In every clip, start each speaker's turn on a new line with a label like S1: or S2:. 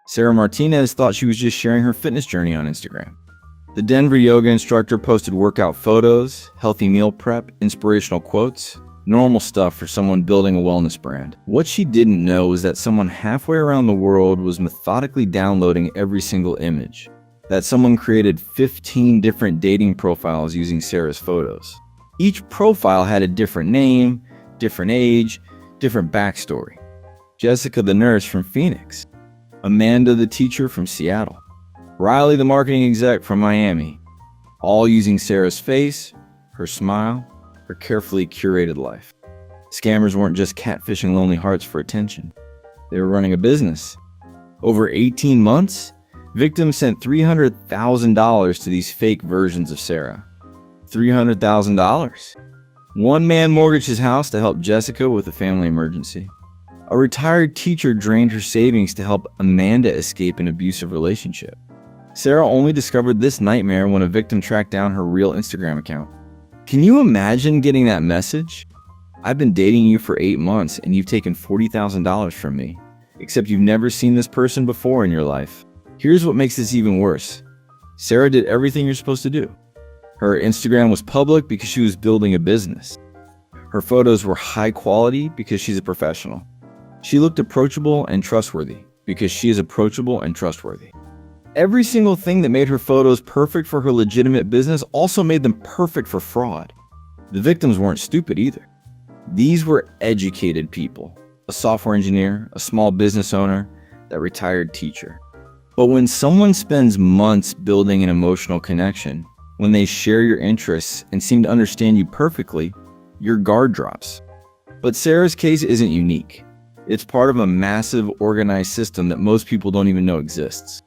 S1: Sarah Martinez thought she was just sharing her fitness journey on Instagram. The Denver yoga instructor posted workout photos, healthy meal prep, inspirational quotes, normal stuff for someone building a wellness brand. What she didn't know was that someone halfway around the world was methodically downloading every single image. That someone created 15 different dating profiles using Sarah's photos. Each profile had a different name, different age, different backstory. Jessica the nurse from Phoenix. Amanda the teacher from Seattle. Riley the marketing exec from Miami. All using Sarah's face, her smile, her carefully curated life. Scammers weren't just catfishing lonely hearts for attention. They were running a business. Over 18 months, victims sent $300,000 to these fake versions of Sarah. $300,000. One man mortgaged his house to help Jessica with a family emergency. A retired teacher drained her savings to help Amanda escape an abusive relationship. Sarah only discovered this nightmare when a victim tracked down her real Instagram account. Can you imagine getting that message? I've been dating you for 8 months and you've taken $40,000 from me, except you've never seen this person before in your life. Here's what makes this even worse. Sarah did everything you're supposed to do. Her Instagram was public because she was building a business. Her photos were high quality because she's a professional. She looked approachable and trustworthy because she is approachable and trustworthy. Every single thing that made her photos perfect for her legitimate business also made them perfect for fraud. The victims weren't stupid either. These were educated people, a software engineer, a small business owner, that retired teacher. But when someone spends months building an emotional connection, when they share your interests and seem to understand you perfectly, your guard drops. But Sarah's case isn't unique. It's part of a massive organized system that most people don't even know exists.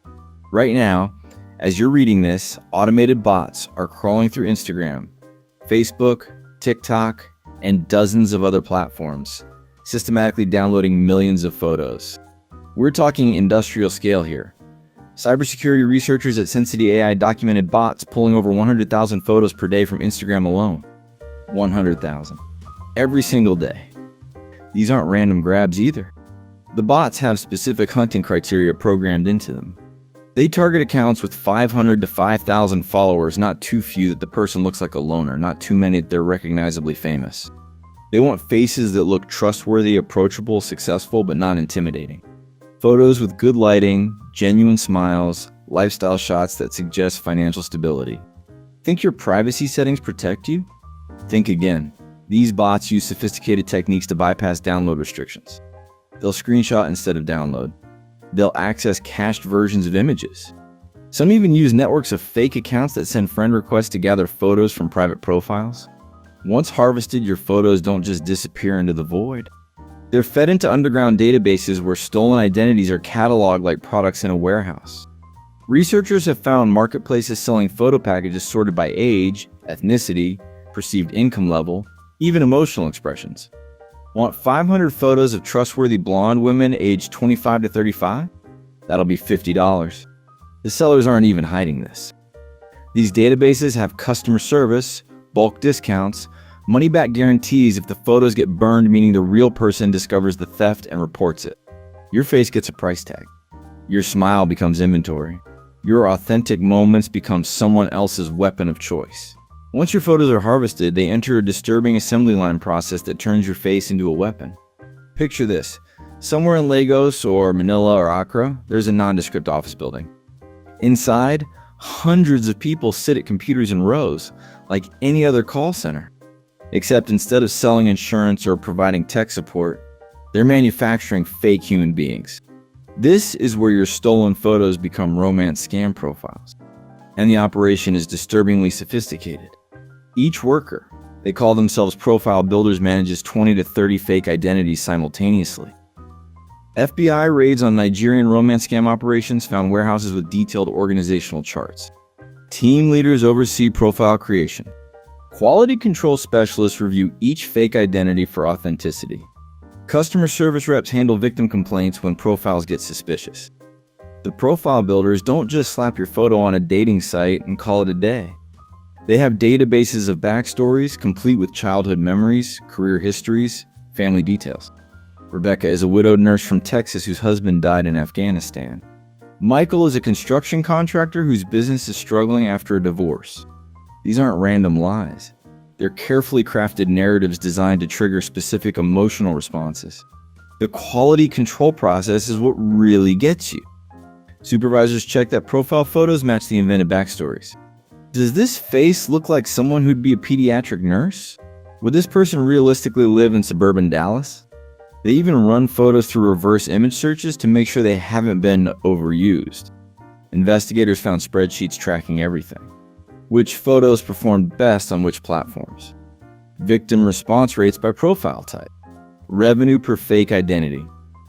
S1: Right now, as you're reading this, automated bots are crawling through Instagram, Facebook, TikTok, and dozens of other platforms, systematically downloading millions of photos. We're talking industrial scale here. Cybersecurity researchers at Sensity AI documented bots pulling over 100,000 photos per day from Instagram alone. 100,000. Every single day. These aren't random grabs either. The bots have specific hunting criteria programmed into them. They target accounts with 500 to 5,000 followers, not too few that the person looks like a loner, not too many that they're recognizably famous. They want faces that look trustworthy, approachable, successful, but not intimidating. Photos with good lighting, genuine smiles, lifestyle shots that suggest financial stability. Think your privacy settings protect you? Think again. These bots use sophisticated techniques to bypass download restrictions. They'll screenshot instead of download. They'll access cached versions of images. Some even use networks of fake accounts that send friend requests to gather photos from private profiles. Once harvested, your photos don't just disappear into the void. They're fed into underground databases where stolen identities are cataloged like products in a warehouse. Researchers have found marketplaces selling photo packages sorted by age, ethnicity, perceived income level, even emotional expressions. Want 500 photos of trustworthy blonde women aged 25 to 35? That'll be $50. The sellers aren't even hiding this. These databases have customer service, bulk discounts, money-back guarantees if the photos get burned, meaning the real person discovers the theft and reports it. Your face gets a price tag. Your smile becomes inventory. Your authentic moments become someone else's weapon of choice. Once your photos are harvested, they enter a disturbing assembly line process that turns your face into a weapon. Picture this. Somewhere in Lagos or Manila or Accra, there's a nondescript office building. Inside, hundreds of people sit at computers in rows, like any other call center. Except instead of selling insurance or providing tech support, they're manufacturing fake human beings. This is where your stolen photos become romance scam profiles. And the operation is disturbingly sophisticated. Each worker, they call themselves profile builders, manages 20 to 30 fake identities simultaneously. FBI raids on Nigerian romance scam operations found warehouses with detailed organizational charts. Team leaders oversee profile creation. Quality control specialists review each fake identity for authenticity. Customer service reps handle victim complaints when profiles get suspicious. The profile builders don't just slap your photo on a dating site and call it a day. They have databases of backstories, complete with childhood memories, career histories, family details. Rebecca is a widowed nurse from Texas whose husband died in Afghanistan. Michael is a construction contractor whose business is struggling after a divorce. These aren't random lies. They're carefully crafted narratives designed to trigger specific emotional responses. The quality control process is what really gets you. Supervisors check that profile photos match the invented backstories. Does this face look like someone who'd be a pediatric nurse? Would this person realistically live in suburban Dallas? They even run photos through reverse image searches to make sure they haven't been overused. Investigators found spreadsheets tracking everything. Which photos performed best on which platforms? Victim response rates by profile type. Revenue per fake identity.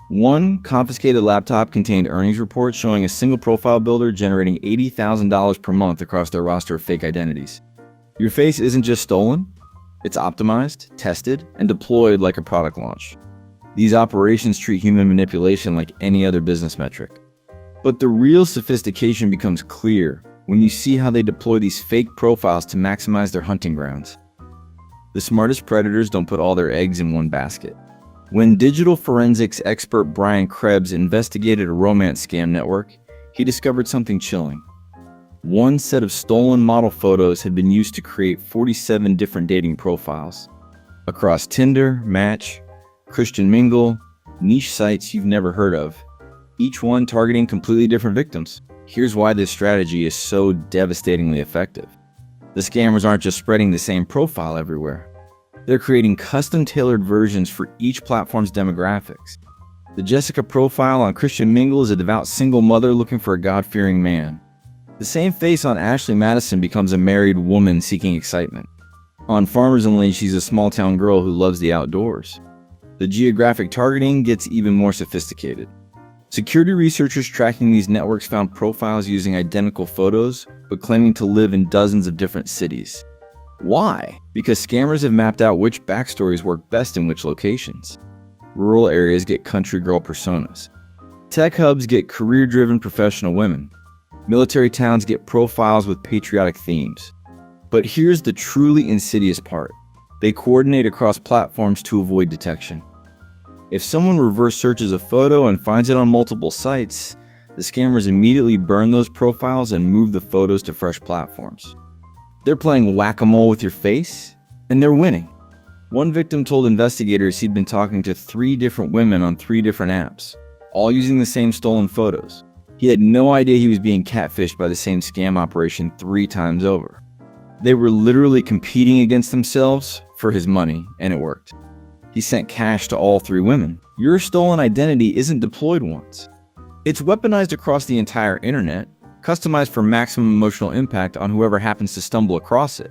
S1: One confiscated laptop contained earnings reports showing a single profile builder generating $80,000 per month across their roster of fake identities. Your face isn't just stolen, it's optimized, tested, and deployed like a product launch. These operations treat human manipulation like any other business metric. But the real sophistication becomes clear when you see how they deploy these fake profiles to maximize their hunting grounds. The smartest predators don't put all their eggs in one basket. When digital forensics expert Brian Krebs investigated a romance scam network, he discovered something chilling. One set of stolen model photos had been used to create 47 different dating profiles across Tinder, Match, Christian Mingle, niche sites you've never heard of, each one targeting completely different victims. Here's why this strategy is so devastatingly effective. The scammers aren't just spreading the same profile everywhere. They're creating custom-tailored versions for each platform's demographics. The Jessica profile on Christian Mingle is a devout single mother looking for a God-fearing man. The same face on Ashley Madison becomes a married woman seeking excitement. On Farmers Lane, she's a small-town girl who loves the outdoors. The geographic targeting gets even more sophisticated. Security researchers tracking these networks found profiles using identical photos, but claiming to live in dozens of different cities. Why? Because scammers have mapped out which backstories work best in which locations. Rural areas get country girl personas. Tech hubs get career-driven professional women. Military towns get profiles with patriotic themes. But here's the truly insidious part. They coordinate across platforms to avoid detection. If someone reverse searches a photo and finds it on multiple sites, the scammers immediately burn those profiles and move the photos to fresh platforms. They're playing whack-a-mole with your face, and they're winning. One victim told investigators he'd been talking to 3 different women on 3 different apps, all using the same stolen photos. He had no idea he was being catfished by the same scam operation 3 times over. They were literally competing against themselves for his money, and it worked. He sent cash to all 3 women. Your stolen identity isn't deployed once. It's weaponized across the entire internet, customized for maximum emotional impact on whoever happens to stumble across it.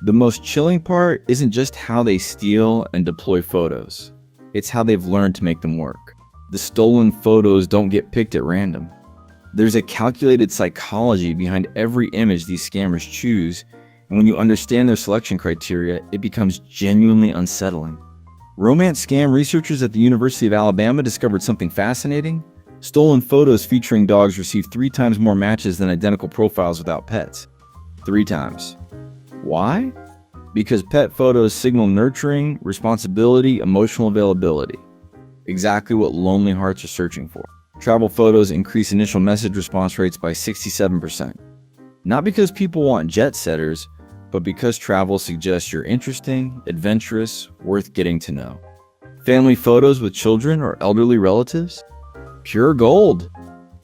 S1: The most chilling part isn't just how they steal and deploy photos. It's how they've learned to make them work. The stolen photos don't get picked at random. There's a calculated psychology behind every image these scammers choose, and when you understand their selection criteria, it becomes genuinely unsettling. Romance scam researchers at the University of Alabama discovered something fascinating. Stolen photos featuring dogs receive 3 times more matches than identical profiles without pets. 3 times. Why? Because pet photos signal nurturing, responsibility, emotional availability. Exactly what lonely hearts are searching for. Travel photos increase initial message response rates by 67%. Not because people want jet setters, but because travel suggests you're interesting, adventurous, worth getting to know. Family photos with children or elderly relatives? Pure gold.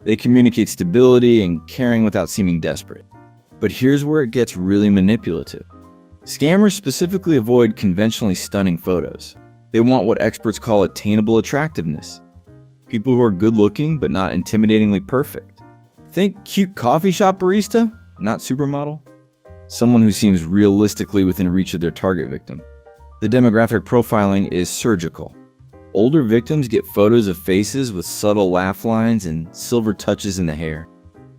S1: They communicate stability and caring without seeming desperate. But here's where it gets really manipulative. Scammers specifically avoid conventionally stunning photos. They want what experts call attainable attractiveness. People who are good looking but not intimidatingly perfect. Think cute coffee shop barista, not supermodel. Someone who seems realistically within reach of their target victim. The demographic profiling is surgical. Older victims get photos of faces with subtle laugh lines and silver touches in the hair.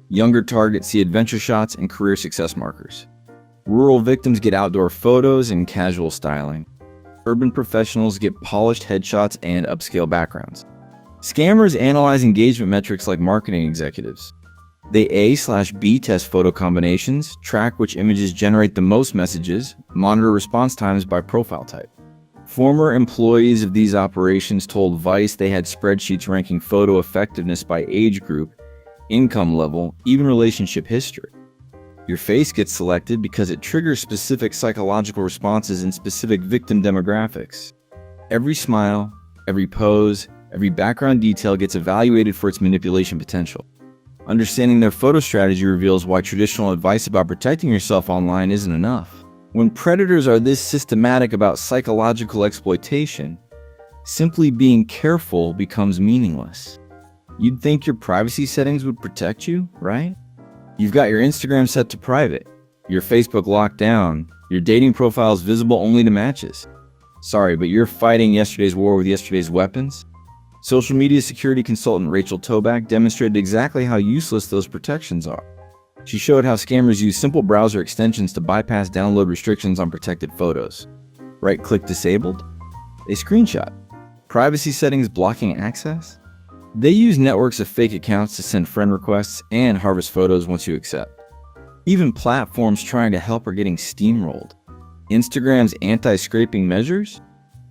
S1: Younger targets see adventure shots and career success markers. Rural victims get outdoor photos and casual styling. Urban professionals get polished headshots and upscale backgrounds. Scammers analyze engagement metrics like marketing executives. They A/B test photo combinations, track which images generate the most messages, monitor response times by profile type. Former employees of these operations told Vice they had spreadsheets ranking photo effectiveness by age group, income level, even relationship history. Your face gets selected because it triggers specific psychological responses in specific victim demographics. Every smile, every pose, every background detail gets evaluated for its manipulation potential. Understanding their photo strategy reveals why traditional advice about protecting yourself online isn't enough. When predators are this systematic about psychological exploitation, simply being careful becomes meaningless. You'd think your privacy settings would protect you, right? You've got your Instagram set to private, your Facebook locked down, your dating profiles visible only to matches. Sorry, but you're fighting yesterday's war with yesterday's weapons? Social media security consultant Rachel Toback demonstrated exactly how useless those protections are. She showed how scammers use simple browser extensions to bypass download restrictions on protected photos. Right-click disabled? They screenshot. Privacy settings blocking access? They use networks of fake accounts to send friend requests and harvest photos once you accept. Even platforms trying to help are getting steamrolled. Instagram's anti-scraping measures?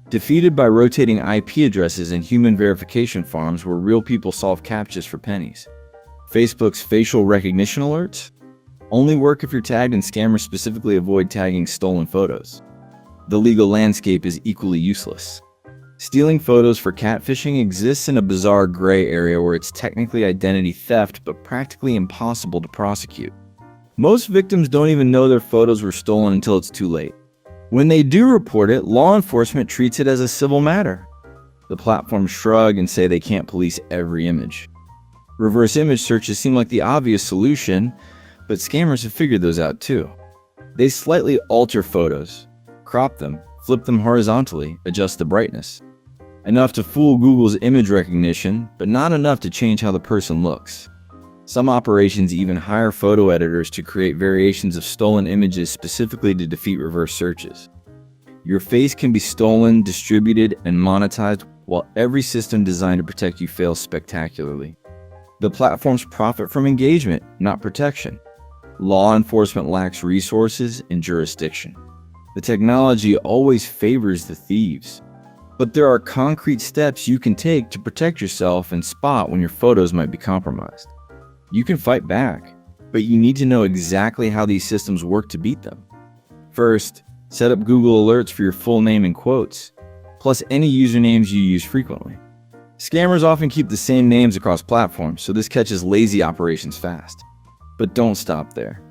S1: Defeated by rotating IP addresses and human verification farms where real people solve CAPTCHAs for pennies. Facebook's facial recognition alerts? Only work if you're tagged, and scammers specifically avoid tagging stolen photos. The legal landscape is equally useless. Stealing photos for catfishing exists in a bizarre gray area where it's technically identity theft but practically impossible to prosecute. Most victims don't even know their photos were stolen until it's too late. When they do report it, law enforcement treats it as a civil matter. The platforms shrug and say they can't police every image. Reverse image searches seem like the obvious solution, but scammers have figured those out too. They slightly alter photos, crop them, flip them horizontally, adjust the brightness. Enough to fool Google's image recognition, but not enough to change how the person looks. Some operations even hire photo editors to create variations of stolen images specifically to defeat reverse searches. Your face can be stolen, distributed, and monetized, while every system designed to protect you fails spectacularly. The platforms profit from engagement, not protection. Law enforcement lacks resources and jurisdiction. The technology always favors the thieves. But there are concrete steps you can take to protect yourself and spot when your photos might be compromised. You can fight back, but you need to know exactly how these systems work to beat them. First, set up Google Alerts for your full name and quotes, plus any usernames you use frequently. Scammers often keep the same names across platforms, so this catches lazy operations fast. But don't stop there.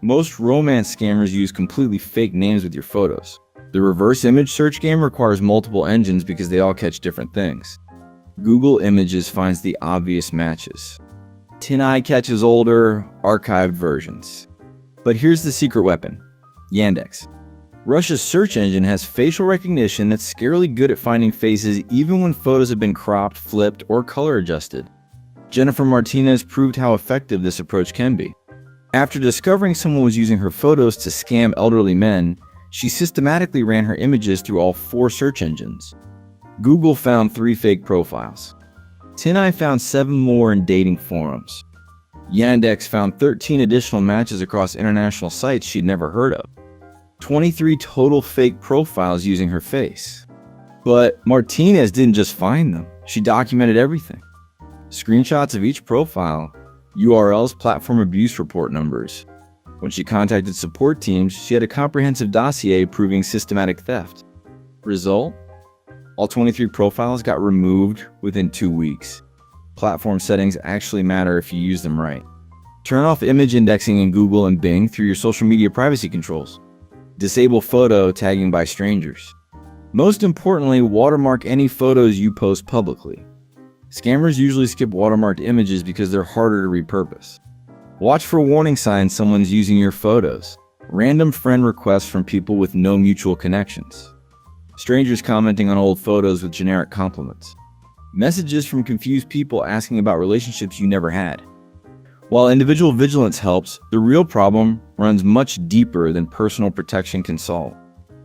S1: Most romance scammers use completely fake names with your photos. The reverse image search game requires multiple engines because they all catch different things. Google Images finds the obvious matches. TinEye catches older, archived versions. But here's the secret weapon: Yandex. Russia's search engine has facial recognition that's scarily good at finding faces even when photos have been cropped, flipped, or color adjusted. Jennifer Martinez proved how effective this approach can be. After discovering someone was using her photos to scam elderly men, she systematically ran her images through all 4 search engines. Google found 3 fake profiles. TinEye found 7 more in dating forums. Yandex found 13 additional matches across international sites she'd never heard of. 23 total fake profiles using her face. But Martinez didn't just find them, she documented everything. Screenshots of each profile, URLs, platform abuse report numbers. When she contacted support teams, she had a comprehensive dossier proving systematic theft. Result? All 23 profiles got removed within 2 weeks. Platform settings actually matter if you use them right. Turn off image indexing in Google and Bing through your social media privacy controls. Disable photo tagging by strangers. Most importantly, watermark any photos you post publicly. Scammers usually skip watermarked images because they're harder to repurpose. Watch for warning signs someone's using your photos. Random friend requests from people with no mutual connections. Strangers commenting on old photos with generic compliments. Messages from confused people asking about relationships you never had. While individual vigilance helps, the real problem runs much deeper than personal protection can solve.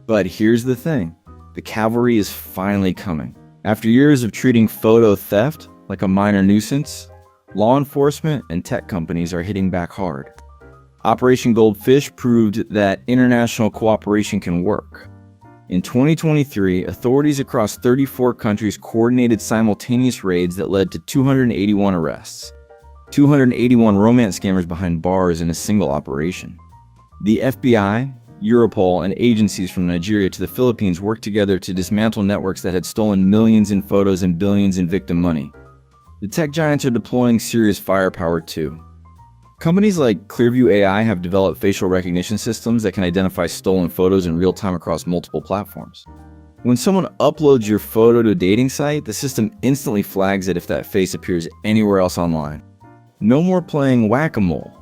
S1: But here's the thing, the cavalry is finally coming. After years of treating photo theft like a minor nuisance, law enforcement and tech companies are hitting back hard. Operation Goldfish proved that international cooperation can work. In 2023, authorities across 34 countries coordinated simultaneous raids that led to 281 arrests. 281 romance scammers behind bars in a single operation. The FBI, Europol, and agencies from Nigeria to the Philippines worked together to dismantle networks that had stolen millions in photos and billions in victim money. The tech giants are deploying serious firepower too. Companies like Clearview AI have developed facial recognition systems that can identify stolen photos in real time across multiple platforms. When someone uploads your photo to a dating site, the system instantly flags it if that face appears anywhere else online. No more playing whack-a-mole.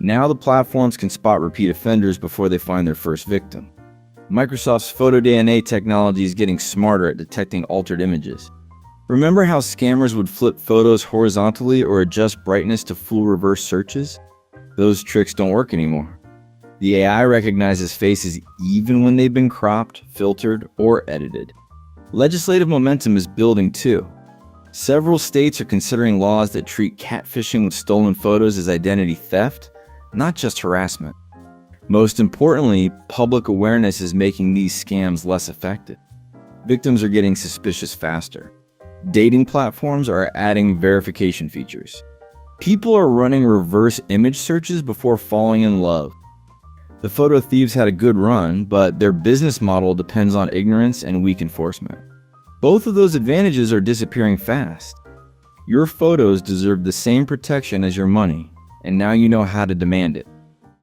S1: Now the platforms can spot repeat offenders before they find their first victim. Microsoft's photo DNA technology is getting smarter at detecting altered images. Remember how scammers would flip photos horizontally or adjust brightness to fool reverse searches? Those tricks don't work anymore. The AI recognizes faces even when they've been cropped, filtered, or edited. Legislative momentum is building too. Several states are considering laws that treat catfishing with stolen photos as identity theft, not just harassment. Most importantly, public awareness is making these scams less effective. Victims are getting suspicious faster. Dating platforms are adding verification features. People are running reverse image searches before falling in love. The photo thieves had a good run, but their business model depends on ignorance and weak enforcement. Both of those advantages are disappearing fast. Your photos deserve the same protection as your money, and now you know how to demand it.